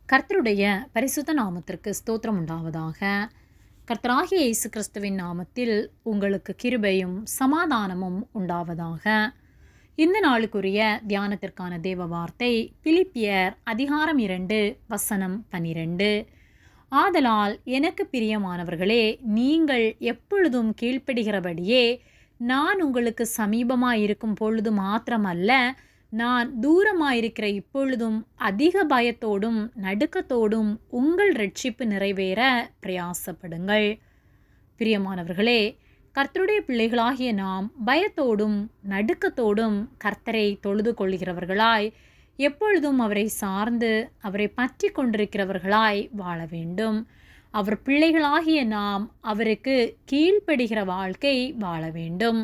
கர்த்தருடைய பரிசுத்த நாமத்திற்கு ஸ்தோத்திரம் உண்டாவதாக. கர்த்தராகிய இயேசு கிறிஸ்துவின் நாமத்தில் உங்களுக்கு கிருபையும் சமாதானமும் உண்டாவதாக. இந்த நாளுக்குரிய தியானத்திற்கான தேவ வார்த்தை பிலிப்பியர் அதிகாரம் 2 வசனம் 12. ஆதலால் எனக்கு பிரியமானவர்களே, நீங்கள் எப்பொழுதும் கீழ்ப்படுகிறபடியே நான் உங்களுக்கு சமீபமாயிருக்கும் பொழுது மாத்திரமல்ல, நான் தூரமாயிருக்கிற இப்பொழுதும் அதிக பயத்தோடும் நடுக்கத்தோடும் உங்கள் இரட்சிப்பு நிறைவேற பிரயாசப்படுங்கள். பிரியமானவர்களே, கர்த்தருடைய பிள்ளைகளாகிய நாம் பயத்தோடும் நடுக்கத்தோடும் கர்த்தரை தொழுது கொள்கிறவர்களாய், எப்பொழுதும் அவரை சார்ந்து அவரை பற்றி கொண்டிருக்கிறவர்களாய் வாழ வேண்டும். அவர் பிள்ளைகளாகிய நாம் அவருக்கு கீழ்ப்படுகிற வாழ்க்கை வாழ வேண்டும்.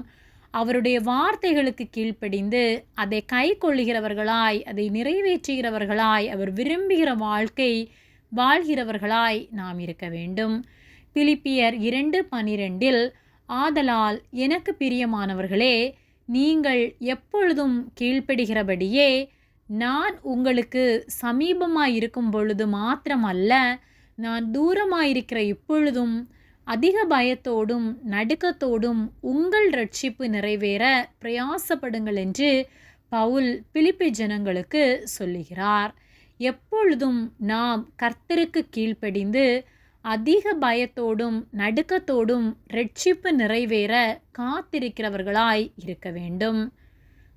அவருடைய வார்த்தைகளுக்கு கீழ்ப்படிந்து அதை கை கொள்ளுகிறவர்களாய், அதை நிறைவேற்றுகிறவர்களாய், அவர் விரும்புகிற வாழ்க்கை வாழ்கிறவர்களாய் நாம் இருக்க வேண்டும். பிலிப்பியர் 2:12 ஆதலால் எனக்கு பிரியமானவர்களே, நீங்கள் எப்பொழுதும் கீழ்ப்படுகிறபடியே நான் உங்களுக்கு சமீபமாயிருக்கும் பொழுது மாத்திரமல்ல, நான் தூரமாயிருக்கிற இப்பொழுதும் அதிக பயத்தோடும் நடுக்கத்தோடும் உங்கள் இரட்சிப்பு நிறைவேற பிரயாசப்படுங்கள் என்று பவுல் பிலிப்பி ஜனங்களுக்கு சொல்லுகிறார். எப்பொழுதும் நாம் கர்த்தருக்கு கீழ்ப்படிந்து அதிக பயத்தோடும் நடுக்கத்தோடும் இரட்சிப்பு நிறைவேற காத்திருக்கிறவர்களாய் இருக்க வேண்டும்.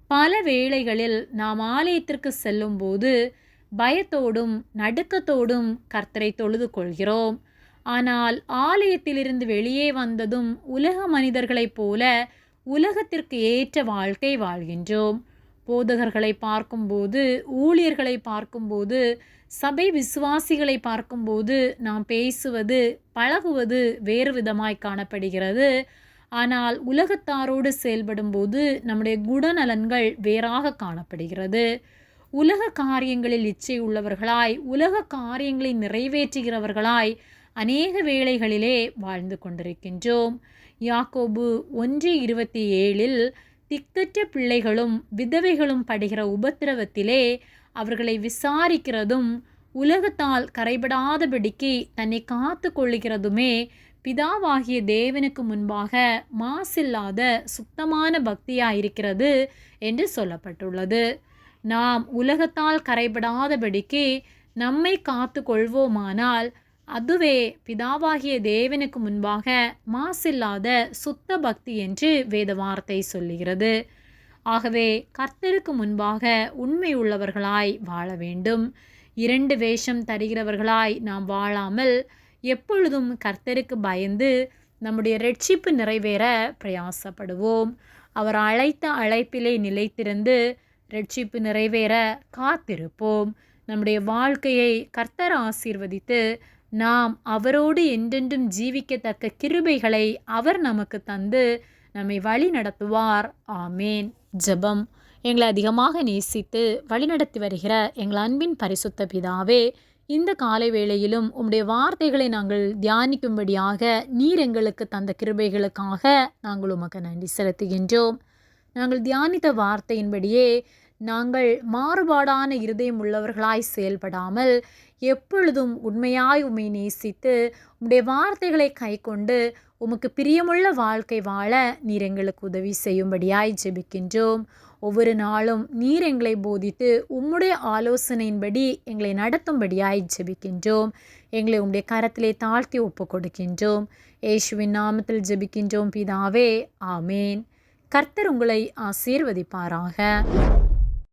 பல வேளைகளில் நாம் ஆலயத்திற்கு செல்லும்போது பயத்தோடும் நடுக்கத்தோடும் கர்த்தரை தொழுது கொள்கிறோம். ஆனால் ஆலயத்திலிருந்து வெளியே வந்ததும் உலக மனிதர்களைப் போல உலகத்திற்கு ஏற்ற வாழ்க்கை வாழ்கின்றோம். போதகர்களை பார்க்கும்போது, ஊழியர்களை பார்க்கும்போது, சபை விசுவாசிகளை பார்க்கும்போது நாம் பேசுவது பழகுவது வேறு விதமாய் காணப்படுகிறது. ஆனால் உலகத்தாரோடு செயல்படும்போது நம்முடைய குணநலன்கள் வேறாக காணப்படுகிறது. உலக காரியங்களில் இச்சை உள்ளவர்களாய், உலக காரியங்களை நிறைவேற்றுகிறவர்களாய் அநேக வேளைகளிலே வாழ்ந்து கொண்டிருக்கின்றோம். யாக்கோபு 1:27 திக்கற்ற பிள்ளைகளும் விதவைகளும் படுகிற உபத்திரவத்திலே அவர்களை விசாரிக்கிறதும் உலகத்தால் கரைபடாதபடிக்கு தன்னை காத்து கொள்ளுகிறதுமே பிதாவாகிய தேவனுக்கு முன்பாக மாசில்லாத சுத்தமான பக்தியாயிருக்கிறது என்று சொல்லப்பட்டுள்ளது. நாம் உலகத்தால் கரைபடாதபடிக்கு நம்மை காத்து கொள்வோமானால் அதுவே பிதாவாகிய தேவனுக்கு முன்பாக மாசில்லாத சுத்த பக்தி என்று வேத வார்த்தை சொல்லுகிறது. ஆகவே கர்த்தருக்கு முன்பாக உண்மை உள்ளவர்களாய் வாழ வேண்டும். 2 வேஷம் தருகிறவர்களாய் நாம் வாழாமல் எப்பொழுதும் கர்த்தருக்கு பயந்து நம்முடைய இரட்சிப்பு நிறைவேற பிரயாசப்படுவோம். அவர் அழைத்த அழைப்பிலே நிலைத்திருந்து இரட்சிப்பு நிறைவேற காத்திருப்போம். நம்முடைய வாழ்க்கையை கர்த்தர் ஆசீர்வதித்து நாம் அவரோடு என்றென்றும் ஜீவிக்கத்தக்க கிருபைகளை அவர் நமக்கு தந்து நம்மை வழி நடத்துவார். ஆமேன். ஜெபம். எங்களை அதிகமாக நேசித்து வழிநடத்தி வருகிற எங்கள் அன்பின் பரிசுத்த பிதாவே, இந்த காலை வேளையிலும் உம்முடைய வார்த்தைகளை நாங்கள் தியானிக்கும்படியாக நீர் எங்களுக்கு தந்த கிருபைகளுக்காக நாங்கள் உமக்கு நன்றி செலுத்துகின்றோம். நாங்கள் தியானித்த வார்த்தையின்படியே நாங்கள் மாறுபாடான இருதயம் உள்ளவர்களாய் செயல்படாமல் எப்பொழுதும் உண்மையாய் உம்மை நேசித்து உம்முடைய வார்த்தைகளை கை கொண்டு உமக்கு பிரியமுள்ள வாழ்க்கை வாழ நீர் எங்களுக்கு உதவி செய்யும்படியாய் ஜெபிக்கின்றோம். ஒவ்வொரு நாளும் நீர் எங்களை போதித்து உம்முடைய ஆலோசனையின்படி எங்களை நடத்தும்படியாய் ஜெபிக்கின்றோம். எங்களை உம்முடைய கரத்திலே தாழ்த்தி ஒப்பு கொடுக்கின்றோம். இயேசுவின் நாமத்தில் ஜெபிக்கின்றோம் பிதாவே. ஆமேன். கர்த்தர் உங்களை ஆசீர்வதிப்பாராக.